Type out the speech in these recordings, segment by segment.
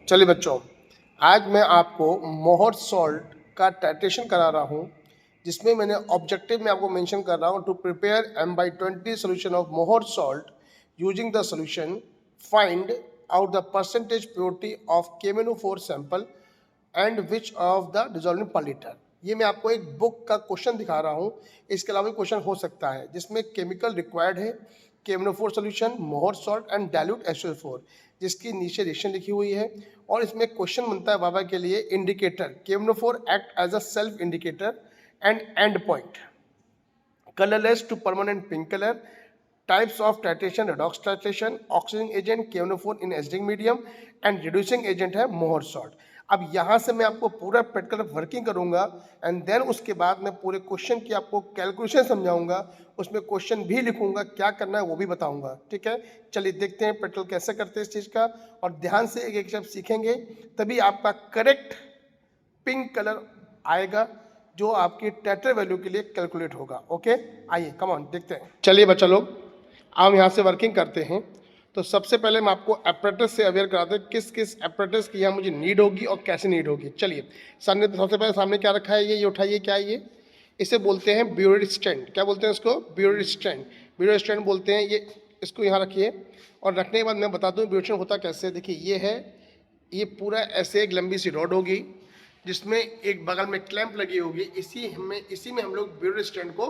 चलिए बच्चों, आज मैं आपको मोहर सॉल्ट का टाइट्रेशन करा रहा हूँ, जिसमें मैंने ऑब्जेक्टिव में आपको मेंशन कर रहा हूँ to prepare M/20 solution of Mohr salt using the solution find out the percentage purity of KMnO4 sample and which of the dissolving per litre. ये मैं आपको एक बुक का क्वेश्चन दिखा रहा हूँ। इसके अलावा भी क्वेश्चन हो सकता है जिसमें केमिकल रिक्वायर्ड है KMnO4 सोल्यूशन, मोहर सॉल्ट एंड डाइल्यूट HCl4, जिसकी नीचे रिएक्शन लिखी हुई है। और इसमें क्वेश्चन बनता है बाबा के लिए indicator KMnO4 act as a self indicator and end point, colourless to permanent pink colour, types of titration, redox titration, oxygen agent KMnO4 in acidic medium and reducing agent है मोहर सॉल्ट। अब यहाँ से मैं आपको पूरा प्रैक्टिकल वर्किंग करूँगा and then उसके बाद मैं पूरे क्वेश्चन की आपको कैलकुलेशन समझाऊंगा, उसमें क्वेश्चन भी लिखूंगा, क्या करना है वो भी बताऊंगा। ठीक है, चलिए देखते हैं प्रैक्टिकल कैसे करते हैं इस चीज़ का, और ध्यान से एक एक शब्द सीखेंगे तभी आपका करेक्ट पिंक कलर आएगा जो आपकी टेट्रा वैल्यू के लिए कैलकुलेट होगा। ओके, आइए कम ऑन देखते हैं। चलिए बच्चा लोग, हम यहाँ से वर्किंग करते हैं। तो सबसे पहले मैं आपको एपरेटस से अवेयर कराता हूँ किस किस एपरेटस की यहाँ मुझे नीड होगी और कैसे नीड होगी। चलिए, सबसे पहले सामने क्या रखा है, ये उठाइए, क्या है ये? इसे बोलते हैं ब्यूरेट स्टैंड। क्या बोलते हैं इसको? Burette stand. ब्यूरेट स्टैंड बोलते हैं ये। इसको यहाँ रखिए और रखने के बाद मैं बताता हूँ ब्यूरेट स्टैंड होता कैसे। देखिए ये है, ये पूरा ऐसे एक लंबी सी रॉड होगी जिसमें एक बगल में क्लैंप लगी होगी। इसी में हम लोग ब्यूरेट स्टैंड को,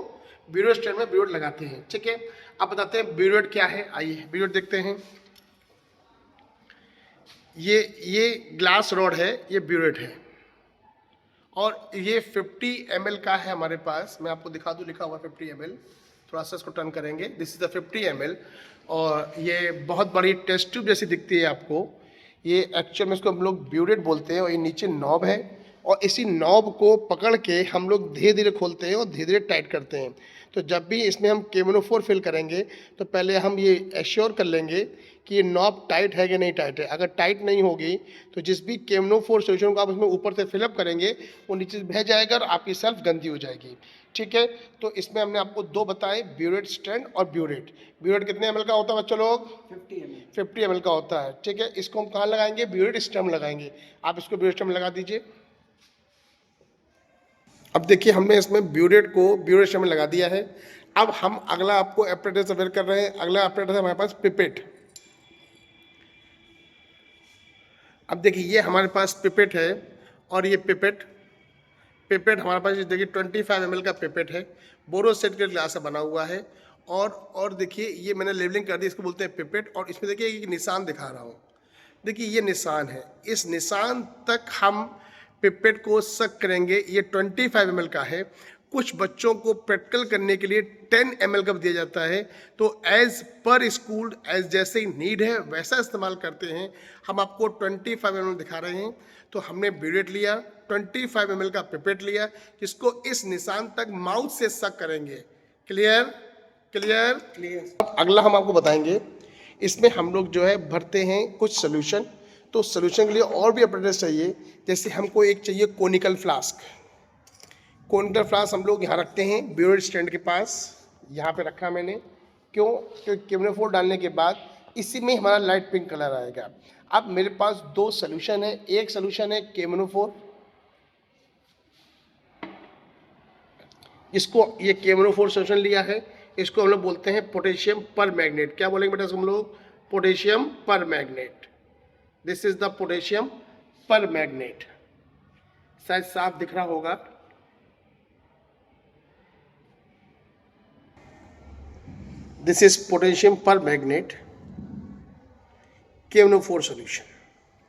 ब्यूरेट स्टैंड में ब्यूरेट लगाते हैं। ठीक है, अब बताते हैं ब्यूरेट क्या है। आइए ब्यूरेट देखते हैं। ये ग्लास रॉड है, ये ब्यूरेट है और ये 50 ml का है हमारे पास। मैं आपको दिखा दूँ, लिखा हुआ 50 ml। थोड़ा सा इसको टर्न करेंगे। दिस इज़ द 50 ml और ये बहुत बड़ी टेस्ट ट्यूब जैसी दिखती है आपको। ये एक्चुअल में इसको हम लोग ब्यूरेट बोलते हैं और ये नीचे नॉब है और इसी नॉब को पकड़ के हम लोग धीरे धीरे खोलते हैं और धीरे धीरे टाइट करते हैं। तो जब भी इसमें हम KMnO4 फिल करेंगे तो पहले हम ये एश्योर कर लेंगे कि ये नॉब टाइट है कि नहीं टाइट है। अगर टाइट नहीं होगी तो जिस भी KMnO4 सोल्यूशन को आप उसमें ऊपर से फिलअप करेंगे वो नीचे बह जाएगा और आपकी सेल्फ गंदी हो जाएगी। ठीक है, तो इसमें हमने आपको दो बताए, ब्यूरेट स्टैंड और ब्यूरेट। ब्यूरेट कितने ml का होता है बच्चों लोग? 50 ml का होता है। ठीक है, इसको हम कहाँ लगाएंगे? ब्यूरेट स्टैंड लगाएंगे। आप इसको ब्यूरेट स्टैंड लगा दीजिए। अब देखिए हमने इसमें ब्यूरेट को ब्यूरेट स्टैंड में लगा दिया है। अब हम अगला आपको एपरेटस अवेयर कर रहे हैं। अगला एपरेटस है हमारे पास पिपेट। अब देखिए ये हमारे पास पिपेट है और ये पिपेट हमारे पास देखिए 25 ml का पिपेट है। बोरोसेट के ग्लास से बना हुआ है और देखिए ये मैंने लेबलिंग कर दी, इसको बोलते हैं पिपेट। और इसमें देखिए एक निशान दिखा रहा हूँ, देखिए ये निशान है। इस निशान तक हम पिपेट को सक करेंगे। ये 25 ml का है। कुछ बच्चों को प्रैक्टिकल करने के लिए 10 ml का दिया जाता है, तो एज पर स्कूल एज जैसे ही नीड है वैसा इस्तेमाल करते हैं। हम आपको 25 ml दिखा रहे हैं। तो हमने ब्यूरेट लिया, 25 ml का पिपेट लिया, जिसको इस निशान तक माउथ से सक करेंगे। Clear clear clear. अगला हम आपको बताएंगे, इसमें हम लोग जो है भरते हैं कुछ सोल्यूशन। तो सोल्यूशन के लिए और भी एपरेटस चाहिए, जैसे हमको एक चाहिए कोनिकल फ्लास्क। कोनिकल फ्लास्क हम लोग यहाँ रखते हैं ब्यूरेट स्टैंड के पास, यहाँ पे रखा मैंने। क्यों? क्योंकि KMnO4 डालने के बाद इसी में हमारा लाइट पिंक कलर आएगा। अब मेरे पास दो सोल्यूशन है। एक सोल्यूशन है KMnO4, इसको ये KMnO4 सोल्यूशन लिया है, इसको हम लोग बोलते हैं पोटेशियम पर मैग्नेट। क्या बोलेंगे बेटा हम लोग? पोटेशियम पर magnet. This is the potassium पर मैग्नेट। शायद साफ दिख रहा होगा। दिस इज पोटेशियम पर मैग्नेट KMnO4 सोल्यूशन।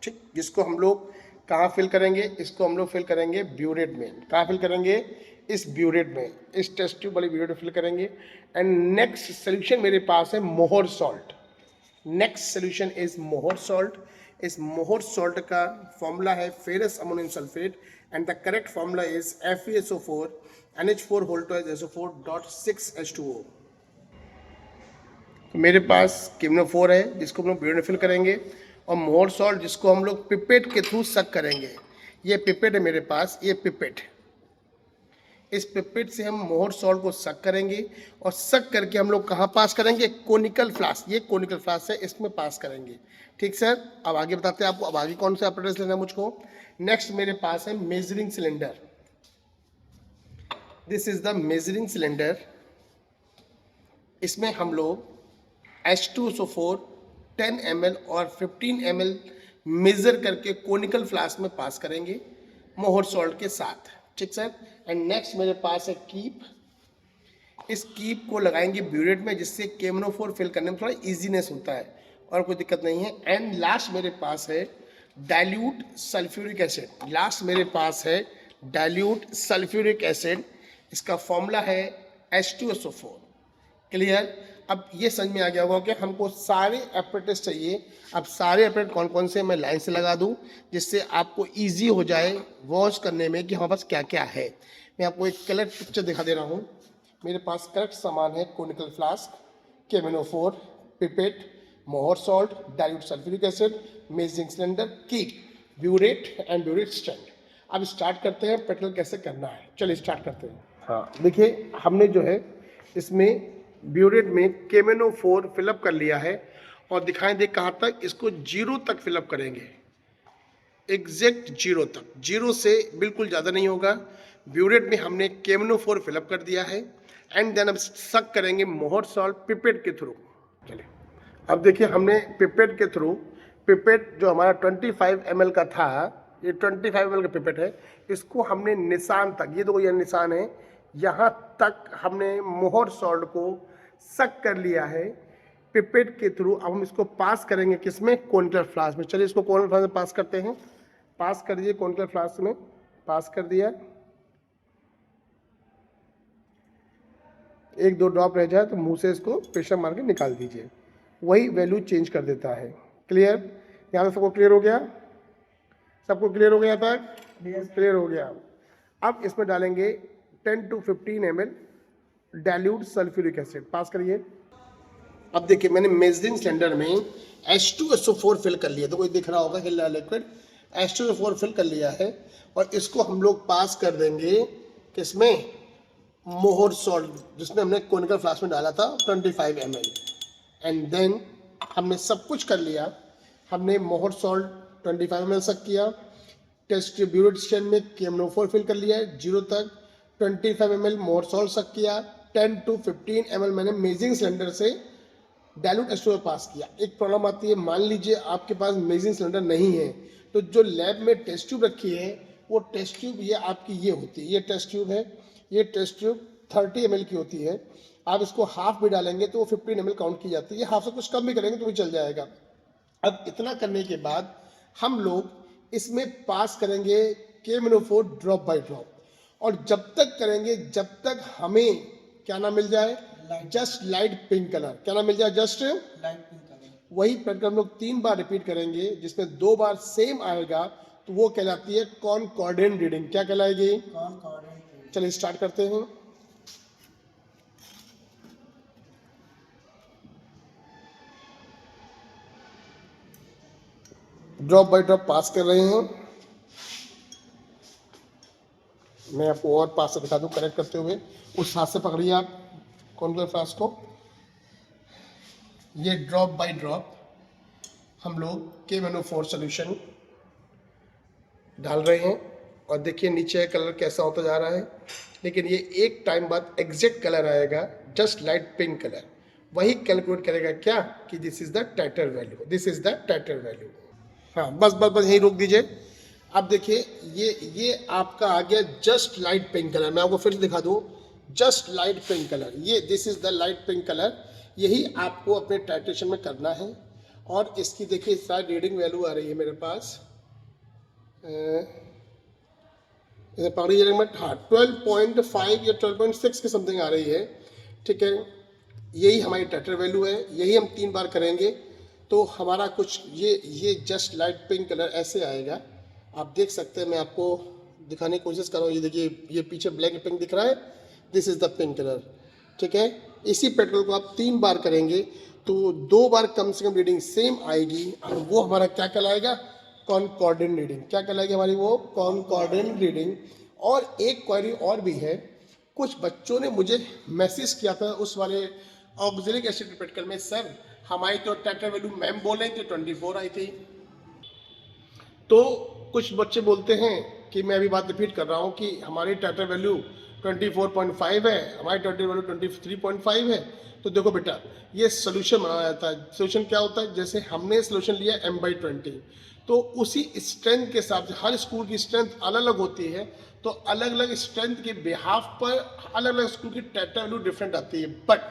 ठीक, जिसको हम लोग कहाँ फिल करेंगे? इसको हम लोग फिल करेंगे ब्यूरेट में। कहाँ फिल करेंगे? इस ब्यूरेट में, इस टेस्ट ट्यूब वाली ब्यूरेट में फिल करेंगे। एंड नेक्स्ट सोल्यूशन मेरे पास है Mohr salt. Next solution is मोहर सॉल्ट। इस मोहर सॉल्ट का फॉर्मूला है ferrous ammonium sulphate and the correct formula is FeSO4 NH4 .6H2O। तो मेरे पास KMnO4 है जिसको हम लोग ब्यूरेट में फिल करेंगे, और मोहर सॉल्ट जिसको हम लोग पिपेट के थ्रू सक करेंगे। ये पिपेट है मेरे पास, ये पिपेट, इस पिपेट से हम मोहर सॉल्ट को सक करेंगे और सक करके हम लोग कहाँ पास करेंगे, कोनिकल फ्लास्क, ये कोनिकल फ्लास्क है, इसमें पास करेंगे। ठीक सर, अब आगे बताते हैं आपको, अब आगे कौन से ऑपरेटर्स लेना है मुझको। नेक्स्ट मेरे पास है measuring cylinder. This is the measuring cylinder. इसमें हम लोग H2SO4 10 ml और 15 ml मेजर करके कोनिकल फ्लास्क में पास करेंगे मोहर सॉल्ट के साथ। ठीक सर। एंड नेक्स्ट मेरे पास है कीप। इस कीप को लगाएंगे ब्यूरेट में, जिससे केमनोफोर फिल करने में थोड़ा इजीनेस होता है और कोई दिक्कत नहीं है। एंड लास्ट मेरे पास है डाइल्यूट सल्फ्यूरिक एसिड। लास्ट मेरे पास है डाइल्यूट सल्फ्यूरिक एसिड। इसका फॉर्मूला है H2SO4। क्लियर। अब ये समझ में आ गया होगा कि हमको सारे एपरेटस चाहिए। अब सारे एपरेट कौन कौन से मैं लाइन से लगा दूं, जिससे आपको इजी हो जाए वॉच करने में कि हमारे पास क्या क्या है। मैं आपको एक कलर पिक्चर दिखा दे रहा हूँ। मेरे पास करेक्ट सामान है conical flask, K M N O four, pipette, Mohr salt, dilute sulphuric acid, measuring cylinder, कीप, ब्यूरेट एंड ब्यूरेट स्टैंड। अब स्टार्ट करते हैं पेट्रोल कैसे करना है। चलिए स्टार्ट करते हैं। हाँ देखिए, हमने जो है इसमें ब्यूरेट में केमेनोफोर फिलअप कर लिया है और दिखाएं दे कहाँ तक, इसको 0 तक फिलअप करेंगे, एग्जैक्ट 0 तक। 0 से बिल्कुल ज़्यादा नहीं होगा। ब्यूरेट में हमने केमेनोफोर फिलअप कर दिया है एंड देन अब सक करेंगे मोहर सॉल्ट पिपेट के थ्रू। चलिए अब देखिए, हमने पिपेट के थ्रू, पिपेट जो हमारा 25 ml का था, ये 25 ml का पिपेट है, इसको हमने निशान तक, ये देखो ये निशान है, यहाँ तक हमने मोहर सॉल्ट को सक कर लिया है पिपेट के थ्रू। अब हम इसको पास करेंगे किसमें, कोनिकल फ्लास्क में। चलिए इसको कोनिकल फ्लास्क में पास करते हैं। पास कर दीजिए कोनिकल फ्लास्क में, पास कर दिया। 1-2 ड्रॉप रह जाए तो मुंह से इसको प्रेशर मार के निकाल दीजिए, वही वैल्यू चेंज कर देता है। क्लियर। यहाँ से सबको क्लियर हो गया, सबको क्लियर हो गया था, क्लियर हो गया। अब इसमें डालेंगे 10 to 15 ml dilute sulphuric acid. Pass करिए। अब देखिए, मैंने मेजरिंग सिलेंडर में H2SO4 फिल कर लिया, तो कोई दिख रहा होगा हिल लिक्विड, H2SO4 फिल कर लिया है और इसको हम लोग पास कर देंगे किसमें, मोहर सॉल्ट, जिसमें हमने कोनिकल फ्लास्क में डाला था 25 ml। एंड देन हमने सब कुछ कर लिया। हमने मोहर सॉल्ट 25 ml सक किया, टेस्ट ब्यूरेट स्टैंड में केमेनोफोर फिल कर लिया है 0 तक, 25 ml मोहर सॉल्ट सक किया, 10 to 15 ml मैंने मेजरिंग सिलेंडर से डाइल्यूट H2O पास किया। एक प्रॉब्लम आती है, मान लीजिए आपके पास मेजरिंग सिलेंडर नहीं है, तो जो लैब में टेस्ट ट्यूब रखी है वो टेस्ट ट्यूब ये आपकी ये होती है, ये टेस्ट ट्यूब है, ये टेस्ट ट्यूब 30 ml की होती है। आप इसको हाफ भी डालेंगे तो वो 15 ml काउंट की जाती है, हाफ से कुछ कम भी करेंगे तो भी चल जाएगा। अब इतना करने के बाद हम लोग इसमें पास करेंगे केमेनोफोर ड्रॉप बाय ड्रॉप, और जब तक करेंगे जब तक हमें क्या ना मिल जाए, जस्ट लाइट पिंक कलर। क्या ना मिल जाए, जस्ट लाइट पिंक कलर। वही पैटर्न हम लोग 3 बार रिपीट करेंगे, जिसमें 2 बार सेम आएगा तो वो कहलाती है कॉनकॉर्डेंट रीडिंग। क्या कहलाएगी, कॉनकॉर्डेंट। चलिए स्टार्ट करते हैं। ड्रॉप बाय ड्रॉप पास कर रहे हैं। मैं आपको और पास से दिखा दूं करेक्ट करते हुए। उस हाथ से पकड़िए आप कोनिकल फ्लास्क को। ये ड्रॉप बाय ड्रॉप हम लोग केमेनोफोर सॉल्यूशन डाल रहे हैं और देखिए नीचे कलर कैसा होता जा रहा है, लेकिन ये एक टाइम बाद एग्जैक्ट कलर आएगा, जस्ट लाइट पिंक कलर। वही कैलकुलेट करेगा क्या कि this is the titre value, this is the titre value. हाँ बस बस बस यहीं रोक दीजिए। अब देखिए ये आपका आ गया जस्ट लाइट पिंक कलर। मैं आपको फिर से दिखा दूँ, जस्ट लाइट पिंक कलर, ये this is the light pink colour. यही आपको अपने टाइट्रेशन में करना है। और इसकी देखिए शायद रीडिंग वैल्यू आ रही है मेरे पास, पकड़िए रीडिंग, हाँ 12.5 या 12.6 की समथिंग आ रही है। ठीक है, यही हमारी टाइटर वैल्यू है। यही हम 3 बार करेंगे तो हमारा कुछ ये जस्ट लाइट पिंक कलर ऐसे आएगा। आप देख सकते हैं, मैं आपको दिखाने की कोशिश कर रहा हूँ। ये देखिए, ये पीछे ब्लैक पिंक दिख रहा है, this is the pink colour. ठीक है, इसी पेट्रोल को आप 3 बार करेंगे तो 2 बार कम से कम रीडिंग सेम आएगी और वो हमारा क्या कहलाएगा, कॉनकॉर्डेंट रीडिंग। क्या कहलाएगी हमारी वो, कॉनकॉर्डेंट रीडिंग। और एक क्वेरी और भी है कुछ बच्चों ने मुझे मैसेज किया था उस वाले ऑक्जेलिक एसिड प्रैक्टिकल में, सर हमारी तो टेट्रा वैल्यू मैम बोल रही थी 24 आई थी। तो कुछ बच्चे बोलते हैं कि मैं अभी बात रिपीट कर रहा हूँ कि हमारी टेट्रा वैल्यू 24.5 है, हमारी टेट्रा वैल्यू 23.5 है। तो देखो बेटा, ये सोल्यूशन बनाया जाता है। सोल्यूशन क्या होता है, जैसे हमने सोल्यूशन लिया m/20, तो उसी स्ट्रेंथ के हिसाब से हर स्कूल की स्ट्रेंथ अलग अलग होती है, तो अलग अलग स्ट्रेंथ के बिहाफ पर अलग अलग स्कूल की टेट्रा वैल्यू डिफरेंट आती है। बट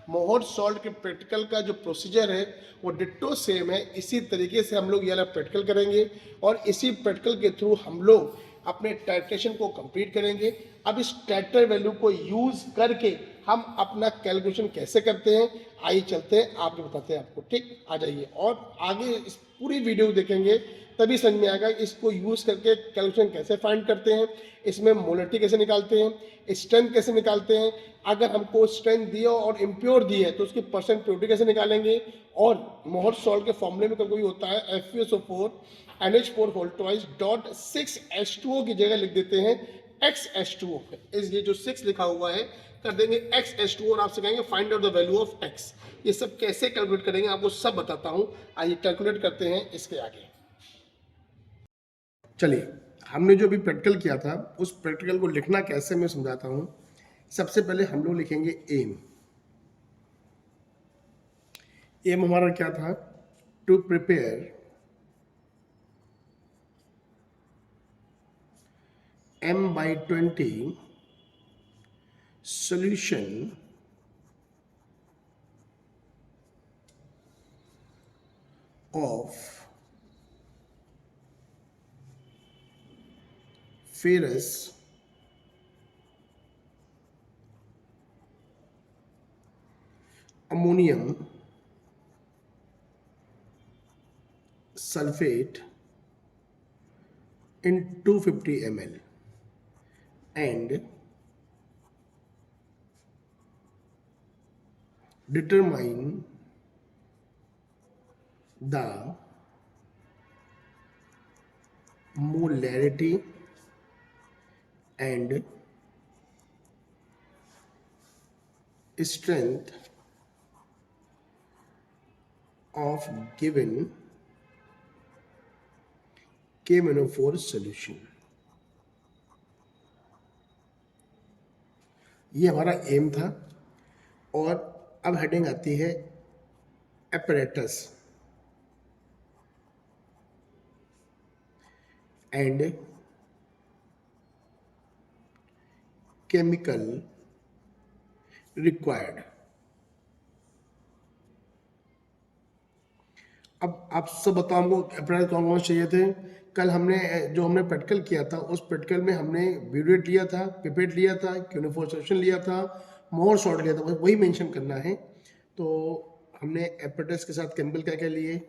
मोहर सॉल्ट के प्रैक्टिकल का जो प्रोसीजर है वो डिट्टो सेम है। इसी तरीके से हम लोग ये वाला प्रैक्टिकल करेंगे और इसी प्रैक्टिकल के थ्रू हम लोग अपने टाइट्रेशन को कंप्लीट करेंगे। अब इस टाइटर वैल्यू को यूज करके हम अपना कैलकुलेशन कैसे करते हैं, आइए चलते हैं, आपको बताते हैं आपको। ठीक, आ जाइए और आगे इस पूरी वीडियो देखेंगे तभी समझ में आएगा इसको यूज करके कैलकुलेशन कैसे फाइंड करते हैं, इसमें मोलरिटी कैसे निकालते हैं, स्ट्रेंथ कैसे निकालते हैं, अगर हमको स्ट्रेंथ दिया और इम्प्योर दी है तो उसकी परसेंट प्योरिटी कैसे निकालेंगे। और मोहर सॉल्ट के फॉर्मूले में कभी होता है FeSO4 NH4 whole twice dot 6H2O की जगह लिख देते हैं XH2O। इसलिए जो 6 लिखा हुआ है कर देंगे XH2O और आपसे कहेंगे find out the value of X। ये सब कैसे कैलकुलेट करेंगे आपको सब बताता हूँ, आइए कैलकुलेट करते हैं इसके आगे। चलिए, हमने जो अभी प्रैक्टिकल किया था उस प्रैक्टिकल को लिखना कैसे मैं समझाता हूँ। सबसे पहले हम लोग लिखेंगे एम। एम हमारा क्या था, to prepare m/20 solution of ferrous ammonium sulfate in 250 ml and determine the molarity and strength of given KMnO4 solution। ये हमारा एम था। और अब हेडिंग आती है apparatus and chemical required। अब आप सब बताओ हमको apparatus कौन कौन चाहिए थे। कल हमने जो हमने प्रैक्टिकल किया था उस प्रैक्टिकल में हमने ब्यूरेट लिया था, पिपेट लिया था, क्यूनिफोर सॉल्यूशन लिया था, मोहर सॉल्ट लिया था, वही मेंशन करना है। तो हमने apparatus के साथ केमिकल क्या क्या लिए,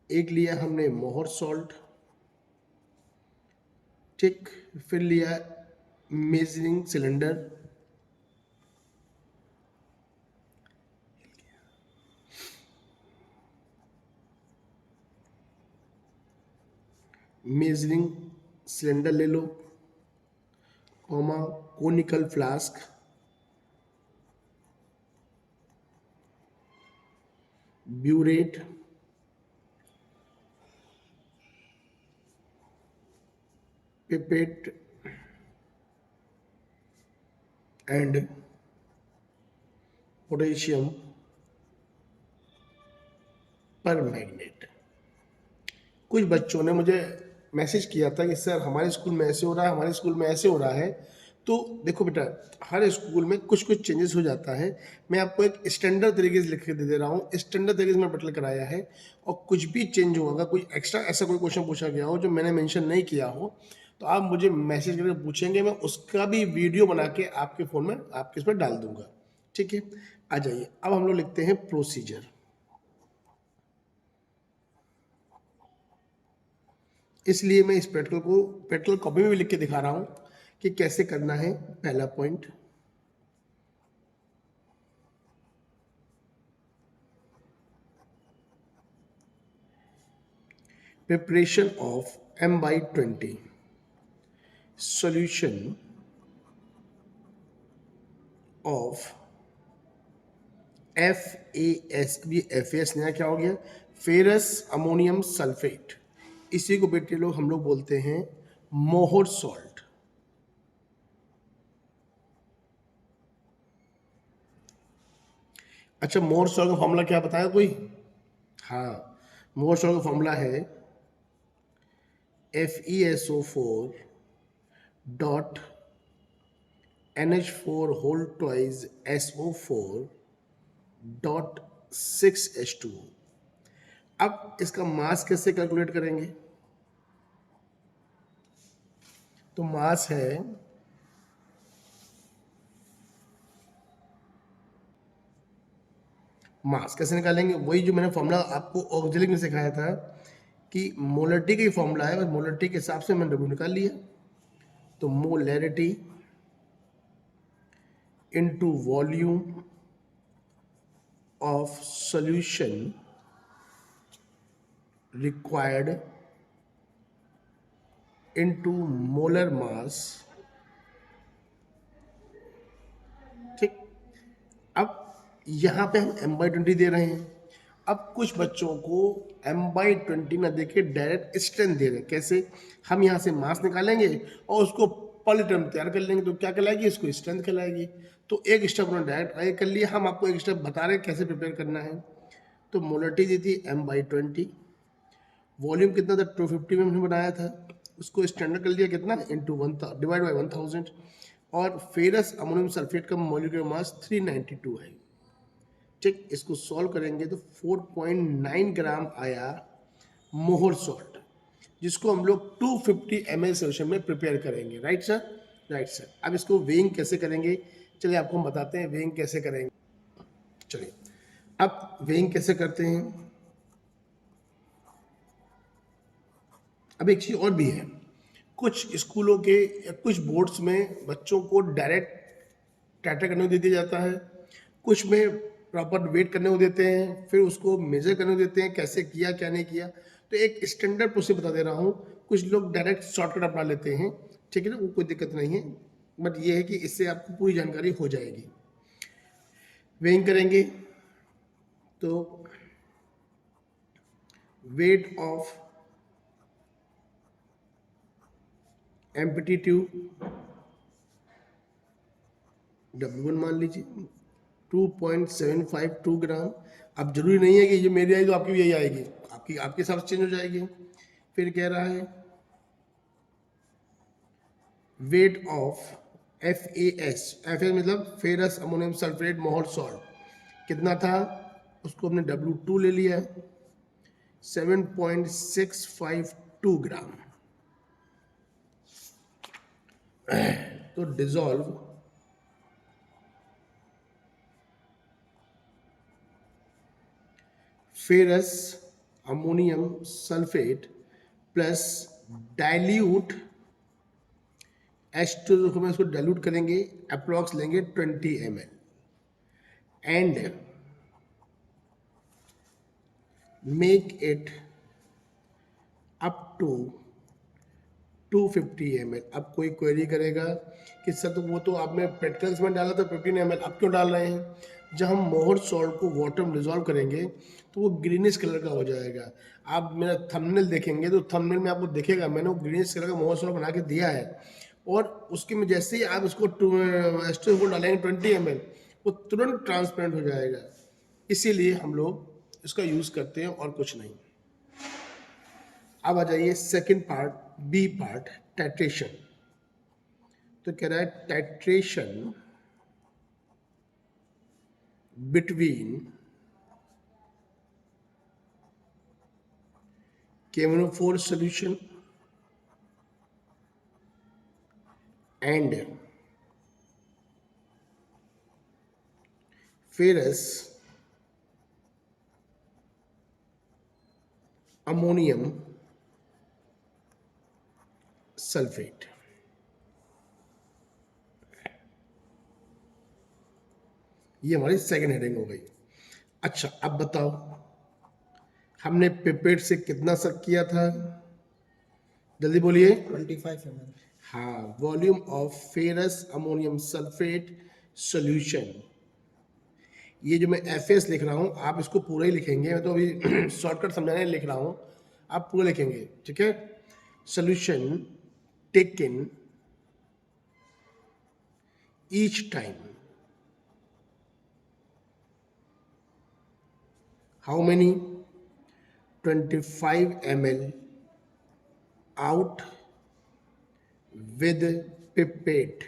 एक लिया हमने मोहर सॉल्ट, ठीक, फिर लिया मेजरिंग सिलेंडर, मेजरिंग सिलेंडर ले लो, comma conical flask, burette, pipette and potassium permanganate. कुछ बच्चों ने मुझे मैसेज किया था कि सर हमारे स्कूल में ऐसे हो रहा है, हमारे स्कूल में ऐसे हो रहा है। तो देखो बेटा, हर स्कूल में कुछ कुछ चेंजेस हो जाता है। मैं आपको एक स्टैंडर्ड तरीके से लिख के दे रहा हूँ, स्टैंडर्ड तरीके से मैं प्रैक्टिकल कराया है। और कुछ भी चेंज होगा, कोई एक्स्ट्रा ऐसा कोई क्वेश्चन पूछा गया हो जो मैंने मेंशन नहीं किया हो, तो आप मुझे मैसेज करके पूछेंगे, मैं उसका भी वीडियो बना के आपके फ़ोन में आपके इसमें डाल दूंगा। ठीक है, आ जाइए अब हम लोग लिखते हैं प्रोसीजर। इसलिए मैं इस प्रैक्टिकल कॉपी में भी लिख के दिखा रहा हूं कि कैसे करना है। पहला point, preparation of m/20 solution of FAS। अब ये FAS नया क्या हो गया, फेरस अमोनियम सल्फेट। इसी को बेटे लोग हम लोग बोलते हैं मोहर सॉल्ट। अच्छा, मोहर सॉल्ट का फॉर्मूला क्या बताया कोई? हाँ, मोहर सॉल्ट का फॉर्मूला है FeSO4 dot NH4 whole twice SO4 dot 6H2O। अब इसका मास कैसे कैलकुलेट करेंगे? तो मास है मास कैसे निकालेंगे? वही जो मैंने फॉर्मूला आपको ऑक्सिलरी में सिखाया था कि मोलरिटी का फॉर्मूला है, बस मोलरिटी के हिसाब से मैंने W निकाल लिया। तो molarity into volume of solution required into molar mass. ठीक, अब यहां पे हम m/20 दे रहे हैं। अब कुछ बच्चों को m/20 ना देके डायरेक्ट स्ट्रेंथ दे रहे हैं। कैसे? हम यहाँ से मास निकालेंगे और उसको पॉलीटर्म तैयार कर लेंगे, तो क्या कहलाएगी? इसको स्ट्रेंथ कहलाएगी। तो एक स्टेप उन्होंने डायरेक्ट आगे कर लिया, हम आपको एक स्टेप बता रहे हैं कैसे प्रिपेयर करना है। तो मोलरिटी दी थी m/20, वॉल्यूम कितना था 250 में हमने बनाया था, उसको स्टैंडर्ड कर लिया कितना इंटू 1 डिवाइड बाई 1000। और फेरस अमोनियम सल्फेट का मॉलिक्यूलर मास 392 है। ठीक, इसको सॉल्व करेंगे तो 4.9 ग्राम आया मोहर सॉल्ट, जिसको हम लोग 250 ml सोल्यूशन में प्रिपेयर करेंगे। Right sir? Right sir. अब इसको वेइंग कैसे करेंगे? चलिए आपको हम बताते हैं वेइंग कैसे करेंगे। चलिए, अब वेइंग कैसे करते हैं। अब एक चीज और भी है, कुछ स्कूलों के या कुछ बोर्ड्स में बच्चों को डायरेक्ट टाटा करने को दे दिया जाता है, कुछ में प्रॉपर वेट करने को देते हैं, फिर उसको मेजर करने को देते हैं कैसे किया क्या नहीं किया। तो एक स्टैंडर्ड प्रोसेस बता दे रहा हूँ, कुछ लोग डायरेक्ट शॉर्टकट अपना लेते हैं, ठीक है ना, वो कोई दिक्कत नहीं है, बट ये है कि इससे आपको पूरी जानकारी हो जाएगी। वेइंग करेंगे तो weight of empty tube W1 मान लीजिए 2.752 ग्राम। अब जरूरी नहीं है कि ये मेरी आई तो आपकी भी यही आएगी, आपकी आपके हिसाब से चेंज हो जाएगी। फिर कह रहा है वेट ऑफ FAS, FAS मतलब फेरस अमोनियम सल्फेट मोहर सॉल्ट, कितना था उसको हमने W2 ले लिया 7.652 ग्राम। तो dissolve ferrous ammonium sulphate plus dilute H2 को मैं इसको डाइल्यूट करेंगे, अप्रॉक्स लेंगे 20 ml and make it up to 250 ml। अब कोई क्वेरी करेगा कि सर तो वो तो आपने प्रैक्टिकल्स में डाला था 15 ml, अब क्यों डाल रहे हैं? जब हम मोहर सॉल्ट को वाटर में डिजॉल्व करेंगे तो वो ग्रीनिश कलर का हो जाएगा। आप मेरा थंबनेल देखेंगे तो थंबनेल में आपको दिखेगा मैंने वो ग्रीनिश कलर का मोहर सॉल्ट बना के दिया है, और उसके में जैसे ही आप इसको H2 को डालेंगे 20 ml, वो तुरंत ट्रांसपेरेंट हो जाएगा। इसीलिए हम लोग इसका यूज़ करते हैं और कुछ नहीं। अब आ जाइए second part, B part, titration. तो कह रहा है titration between KMnO4 solution and ferrous ammonium sulphate. ये हमारी सेकंड हेडिंग हो गई। अच्छा, अब बताओ हमने पिपेट से कितना सक किया था, जल्दी बोलिए। 25 ml। हाँ, volume of ferrous ammonium sulphate solution. ये जो मैं FS लिख रहा हूँ आप इसको पूरा ही लिखेंगे, मैं तो अभी शॉर्टकट समझाने लिख रहा हूँ, आप पूरा लिखेंगे, ठीक है। Solution taken each time, how many 25 ml out with pipette,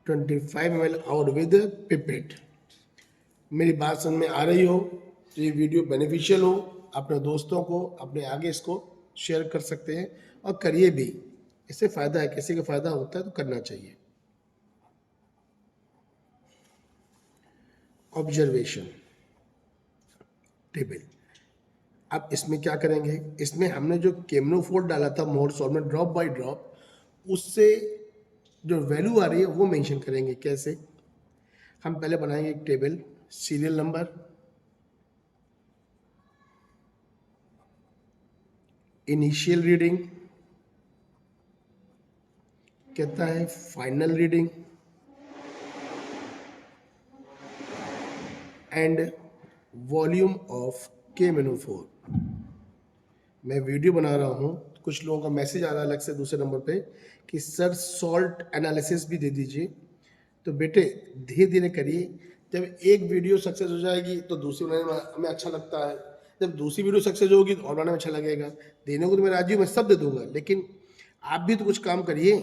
25 ml out with pipette। मेरी बात समझ में आ रही हो तो ये वीडियो बेनिफिशियल हो, अपने दोस्तों को अपने आगे इसको शेयर कर सकते हैं और करिए भी, इससे फ़ायदा है, किसी का फ़ायदा होता है तो करना चाहिए। ऑब्जर्वेशन टेबल, अब इसमें क्या करेंगे, इसमें हमने जो केमनोफोर डाला था मोहर सॉल्ट में ड्रॉप बाय ड्रॉप, उससे जो वैल्यू आ रही है वो मेंशन करेंगे। कैसे, हम पहले बनाएंगे एक table, serial number, initial reading, कहता है final reading and volume of K M N O four. मैं वीडियो बना रहा हूँ, कुछ लोगों का मैसेज आ रहा है अलग से दूसरे नंबर पे कि सर सॉल्ट एनालिसिस भी दे दीजिए। तो बेटे धीरे धीरे करिए, जब एक वीडियो सक्सेस हो जाएगी तो दूसरी बनाने में हमें अच्छा लगता है, जब दूसरी वीडियो सक्सेस होगी तो और बनाने में अच्छा लगेगा। देने को तो मैं राजी हूँ, मैं सब दे दूंगा, लेकिन आप भी तो कुछ काम करिए,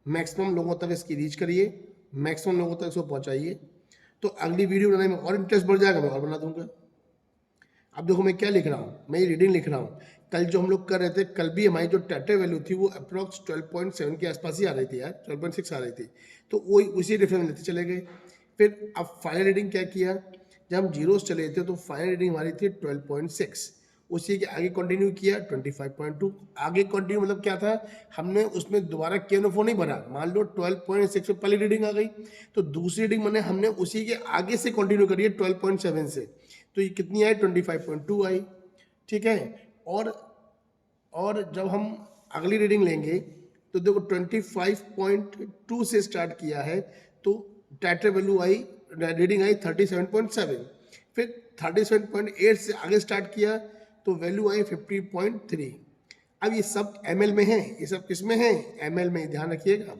मैक्सिमम लोगों तक इसकी रीच करिए, मैक्सिमम लोगों तक इसको पहुँचाइए, तो अगली वीडियो बनाने में और इंटरेस्ट बढ़ जाएगा, मैं और बना दूंगा। अब देखो मैं क्या लिख रहा हूँ, मैं ये रीडिंग लिख रहा हूँ। कल जो हम लोग कर रहे थे, कल भी हमारी जो टेटर वैल्यू थी वो अप्रॉक्स 12.7 के आसपास ही आ रही थी यार, 12.6 आ रही थी, तो वो उसी डिफरेंस लेते चले गए। फिर अब फाइनल रीडिंग क्या किया, जब हम जीरोस चले थे तो फाइनल रीडिंग हमारी थी 12.6, उसी के आगे कंटिन्यू किया 25.2, आगे कंटिन्यू मतलब क्या था, हमने उसमें दोबारा केनोफो नहीं भरा। मान लो 12.6 पे पहली रीडिंग आ गई, तो दूसरी रीडिंग मैंने हमने उसी के आगे से कंटिन्यू करी है 12.7 से, तो ये कितनी आई 25.2 आई, ठीक है। और जब हम अगली रीडिंग लेंगे तो देखो 25.2 से स्टार्ट किया है, तो टाइटर वैल्यू आई, रीडिंग आई 37.7, फिर 37.8 से आगे स्टार्ट किया तो वैल्यू आई 50.3। अब ये सब ml में है, ये सब किस में है, ml में, ध्यान रखिएगा,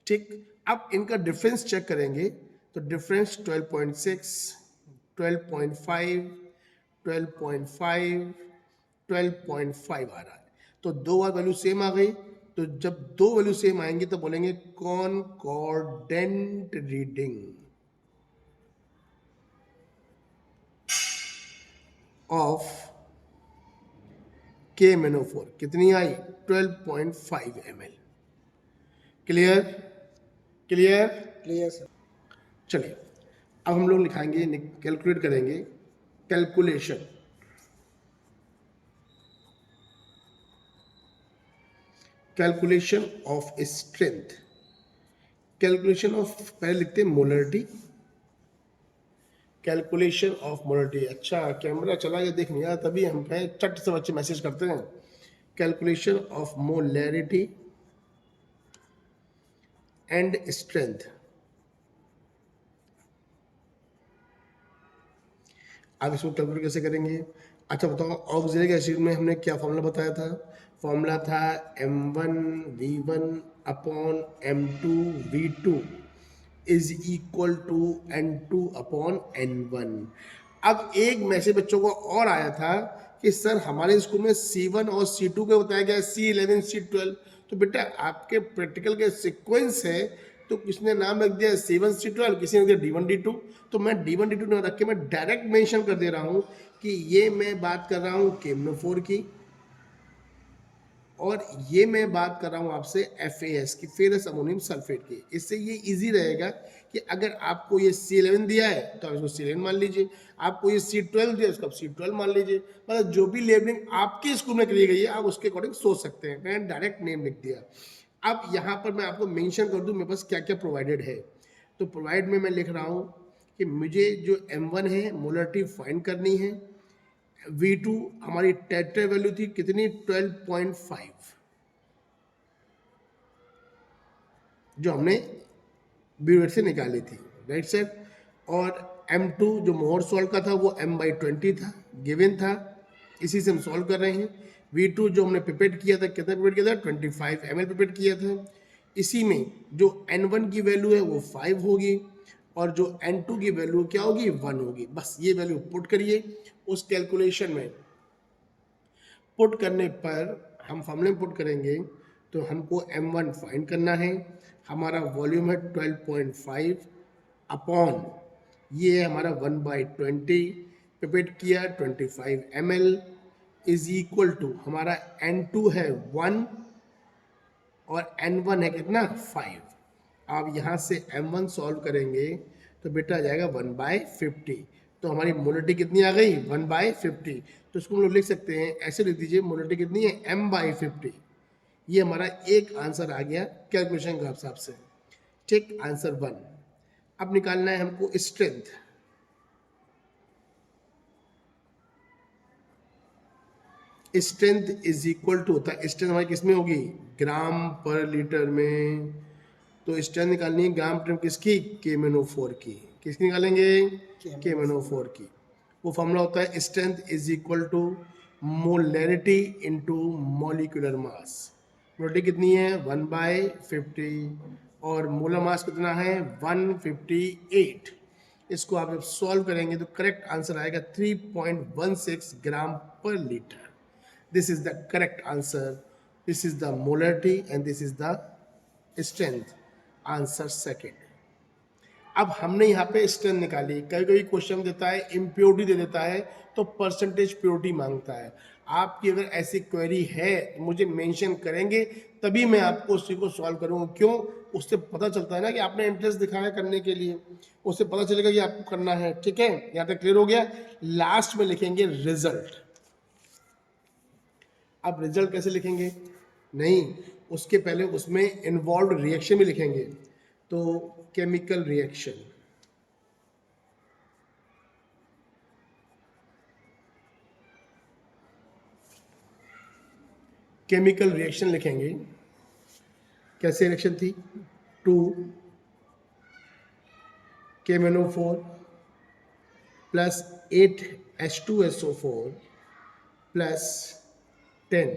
ठीक। अब इनका डिफरेंस चेक करेंगे तो डिफरेंस 12.6, 12.5, 12.5, 12.5 आ रहा है, तो दो बार वैल्यू सेम आ गई। तो जब दो वैल्यू सेम आएंगे तो बोलेंगे कॉनकॉर्डेंट रीडिंग ऑफ केमनोफोर। कितनी आई, 12.5 ml। Clear, clear, clear sir. चलिए अब हम लोग लिखाएंगे, कैलकुलेट करेंगे, calculation, calculation of strength, calculation of, पहले लिखते हैं मोलरिटी, कैलकुलेशन ऑफ मोलरिटी। अच्छा कैमरा चला गया देख नहीं आया, तभी हम कहें चट से बच्चे मैसेज करते हैं। Calculation of molarity and strength. अब इसको कैलकुलेट कैसे करेंगे, अच्छा बताओ, ऑक्सिलिक एसिड में हमने क्या फॉर्मूला बताया था, फॉर्मूला था M1V1 upon M2V2 is equal to N2 upon N1। अब एक मैसेज बच्चों को और आया था कि सर हमारे स्कूल में C1 और C2 के बताया गया, C11 C12, तो बेटा आपके प्रैक्टिकल के सीक्वेंस है, तो किसने नाम रख दिया C1 C12, किसी ने दिया D1 D2, तो मैं D1 D2 ना रख के मैं डायरेक्ट मेंशन कर दे रहा हूँ कि ये मैं बात कर रहा हूँ केमनोफोर की, और ये मैं बात कर रहा हूँ आपसे FAS की, फेरस अमोनियम सल्फेट की। इससे ये इजी रहेगा कि अगर आपको ये C11 दिया है तो आप इसको C11 मान लीजिए, आपको ये C12 दिया है उसको आप C12 मान लीजिए, मतलब जो भी लेबलिंग आपके स्कूल में करी गई है आप उसके अकॉर्डिंग सोच सकते हैं। मैंने डायरेक्ट नेम लिख दिया। अब यहाँ पर मैं आपको मेंशन कर दूँ मेरे पास क्या क्या प्रोवाइडेड है, तो प्रोवाइड में मैं लिख रहा हूँ कि मुझे जो M1 है मोलरिटी फाइंड करनी है, V2 हमारी टेट्रा वैल्यू थी कितनी 12.5, जो हमने ब्यूरेट से निकाली थी, राइट सर। और M2 जो मोहर सॉल्ट का था वो M/20 था, गिवन था, इसी से हम सॉल्व कर रहे हैं। V2 जो हमने पिपेट किया था, कितना पिपेट किया था, 25 ml पिपेट किया था। इसी में जो N1 की वैल्यू है वो 5 होगी और जो N2 की वैल्यू क्या होगी, 1 होगी। बस ये वैल्यू पुट करिए उस कैलकुलेशन में। पुट करने पर हम फॉर्मूले में पुट करेंगे तो हमको M1 फाइंड करना है। हमारा वॉल्यूम है 12.5 अपॉन ये है हमारा 1/20 पिपेट किया 25 ml इज इक्वल टू हमारा N2 है 1 और N1 है कितना, 5। आप यहाँ से M1 सॉल्व करेंगे तो बेटा आ जाएगा 1/50। तो हमारी मोलिटी कितनी आ गई, 1/50। तो इसको हम लोग लिख सकते हैं, ऐसे लिख दीजिए, मोलिटी कितनी है, M/50। ये हमारा एक आंसर आ गया कैलकुलेशन के हिसाब से। ठीक, आंसर 1। अब निकालना है हमको strength. Strength is equal to होता है, स्ट्रेंथ हमारी किसमें होगी, ग्राम पर लीटर में। तो स्ट्रेंथ निकालनी है ग्राम पर किसकी, KMnO4 की। किसकी निकालेंगे, KMnO4 की। वो फॉर्मूला होता है strength is equal to molarity into molecular mass. Molarity कितनी है, 1/50 और मोलर मास कितना है, 158। इसको आप जब सॉल्व करेंगे तो करेक्ट आंसर आएगा 3.16 ग्राम पर litre. This is the correct answer. This is the molarity and this is the strength. Answer second. अब हमने यहाँ पे स्ट्रेंथ निकाली। कभी कभी क्वेश्चन देता है इम्प्योरिटी दे देता है तो परसेंटेज प्योरिटी मांगता है। आपकी अगर ऐसी क्वेरी है तो मुझे मेंशन करेंगे, तभी मैं आपको उसी को सॉल्व करूँगा। क्यों, उससे पता चलता है ना कि आपने इंटरेस्ट दिखाया करने के लिए, उससे पता चलेगा कि आपको करना है। ठीक है, यहाँ तक क्लियर हो गया। लास्ट में लिखेंगे रिजल्ट। अब रिजल्ट कैसे लिखेंगे, नहीं, उसके पहले उसमें इन्वॉल्व रिएक्शन भी लिखेंगे। तो केमिकल रिएक्शन, केमिकल रिएक्शन लिखेंगे। कैसे रिएक्शन थी, 2 KMnO4 plus 8 H2SO4 plus 10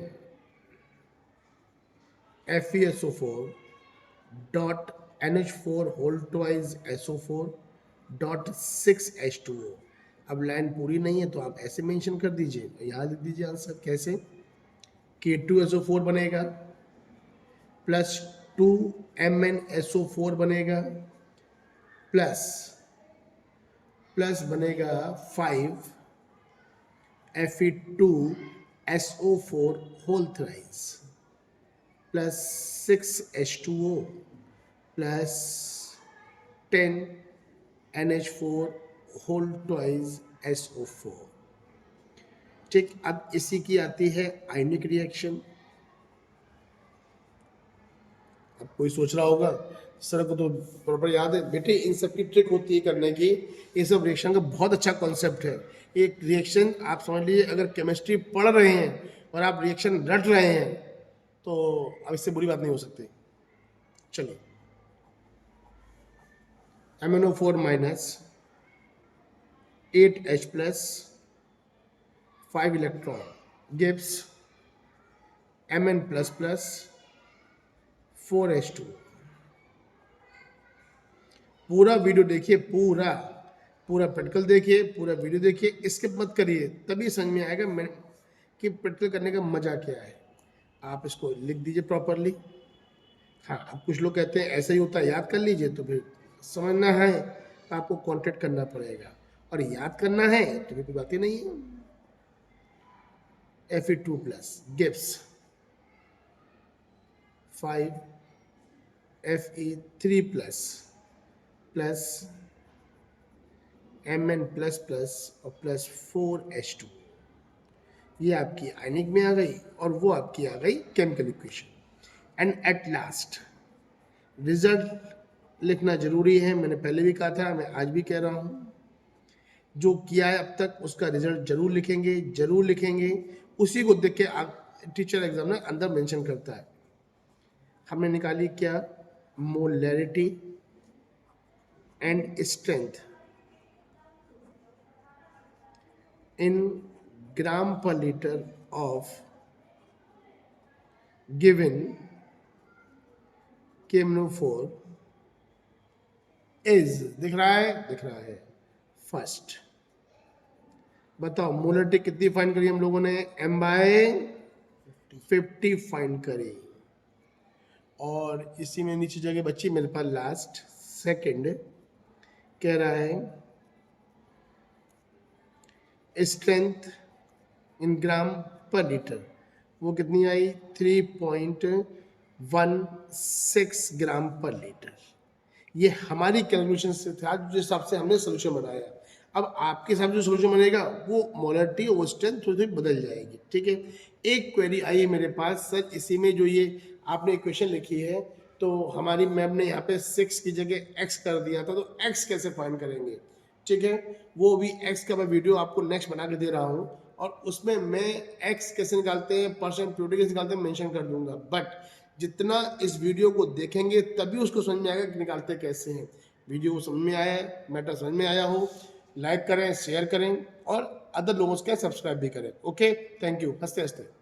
FeSO4 dot NH4 whole twice SO4 dot 6 H2O। अब लाइन पूरी नहीं है तो आप ऐसे मेंशन कर दीजिए, यहाँ लिख दीजिए आंसर। कैसे, K2SO4 बनेगा प्लस 2 MnSO4 बनेगा प्लस बनेगा 5 Fe2SO4 whole thrice plus 6 H2O plus 10 NH4 whole twice SO4। ठीक, अब इसी की आती है आयनिक रिएक्शन। अब कोई सोच रहा होगा सर को तो प्रॉपर याद है, बेटे इन सब की ट्रिक होती है करने की। ये सब रिएक्शन का बहुत अच्छा कॉन्सेप्ट है। एक रिएक्शन आप समझ लीजिए, अगर केमिस्ट्री पढ़ रहे हैं और आप रिएक्शन रट रहे हैं तो अब इससे बुरी बात नहीं हो सकती। चलिए, MnO4 minus 8H plus 5 electron gives Mn plus plus 4H2। पूरा वीडियो देखिए, पूरा प्रैक्टिकल देखिए, पूरा वीडियो देखिए, स्किप मत करिए, तभी समझ में आएगा मैं कि प्रैक्टिकल करने का मजा क्या है। आप इसको लिख दीजिए प्रॉपरली। हाँ, अब कुछ लोग कहते हैं ऐसा ही होता है, याद कर लीजिए। तो फिर समझना है तो आपको कॉन्टेक्ट करना पड़ेगा, और याद करना है तो फिर कोई बात ही नहीं है। Fe2 plus gives 5 Fe3 plus Mn plus plus और प्लस 4H2। ये आपकी आयनिक में आ गई और वो आपकी आ गई chemical equation. And at last result लिखना जरूरी है। मैंने पहले भी कहा था, मैं आज भी कह रहा हूँ, जो किया है अब तक उसका रिजल्ट जरूर लिखेंगे। उसी को देख के आप टीचर एग्जाम में अंदर मेंशन करता है। हमने निकाली क्या, molarity and strength in gram per liter of given KMnO4 is, दिख रहा है फर्स्ट। बताओ मोलरिटी कितनी फाइंड करी हम लोगों ने, m/50 फाइंड करी। और इसी में नीचे जगह बची मेरे पास लास्ट सेकंड, कह रहा है स्ट्रेंथ इन ग्राम पर लीटर, वो कितनी आई 3.16 ग्राम पर लीटर। ये हमारी कैलकुलेशन से था, जिस हिसाब से हमने सोल्यूशन बनाया। अब आपके हिसाब से सोल्यूशन बनेगा वो मोलरिटी और स्ट्रेंथ थोड़ी थोड़ी बदल जाएगी, ठीक है। एक क्वेरी आई है मेरे पास, सर इसी में जो ये आपने इक्वेशन लिखी है तो हमारी मैम ने यहाँ पे 6 की जगह x कर दिया था, तो x कैसे फाइंड करेंगे, ठीक है। वो भी x का मैं वीडियो आपको नेक्स्ट बना के दे रहा हूँ, और उसमें मैं x कैसे निकालते हैं, परसेंट प्योरिटी कैसे निकालते हैं मेंशन कर दूंगा। बट जितना इस वीडियो को देखेंगे तभी उसको समझ में आएगा कि निकालते कैसे हैं। वीडियो को समझ में आया है, मैटर समझ में आया हो, लाइक करें, शेयर करें और अदर लोगों के सब्सक्राइब भी करें। Okay, thank you. हंसते हंसते।